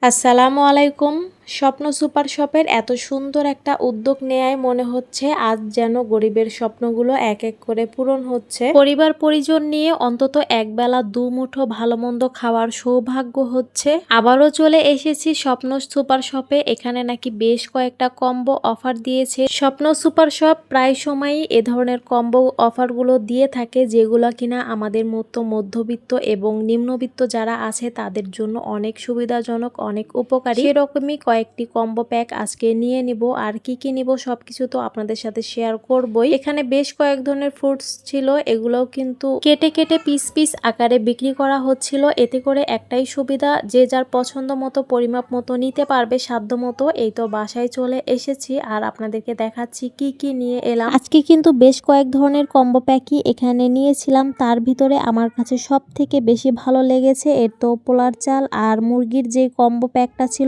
আসসালামু আলাইকুম। স্বপ্ন সুপার শপের এত সুন্দর একটা উদ্যোগ নেয়ায় মনে হচ্ছে আজ যেন গরিবের স্বপ্নগুলো এক এক করে পূরণ হচ্ছে। পরিবার পরিজন নিয়ে অন্তত একবেলা দুমুঠো ভালো মন্দ খাওয়ার সৌভাগ্য হচ্ছে। আবারও চলে এসেছি স্বপ্ন সুপার শপে। এখানে নাকি বেশ কয়েকটা কম্বো অফার দিয়েছে। স্বপ্ন সুপার শপ প্রায় সময়ই এ ধরনের কম্বো অফারগুলো দিয়ে থাকে, যেগুলো কিনা আমাদের মতো মধ্যবিত্ত এবং নিম্নবিত্ত যারা আছে তাদের জন্য অনেক সুবিধাজনক, অনেক উপকারী। সেরকমই কয়েকটি কম্বো প্যাক আজকে নিয়ে নিব। আর কি কি নিব সবকিছু তো আপনাদের সাথে শেয়ার করবই। এখানে বেশ কয়েক ধরনের ফ্রুটস ছিল, এগুলোও কিন্তু কেটে কেটে পিস পিস আকারে বিক্রি করা হচ্ছিল। এতে করে একটাই সুবিধা, যে যার পছন্দ মতো পরিমাপ মতো নিতে পারবে, সাধ্য মতো। এই তো বাসায় চলে এসেছি আর আপনাদেরকে দেখাচ্ছি কি কি নিয়ে এলাম। আজকে কিন্তু বেশ কয়েক ধরনের কম্বো প্যাকই এখানে নিয়েছিলাম। তার ভিতরে আমার কাছে সব থেকে বেশি ভালো লেগেছে এর তো পোলার চাল আর মুরগির যে কম্বো প্যাকটা ছিল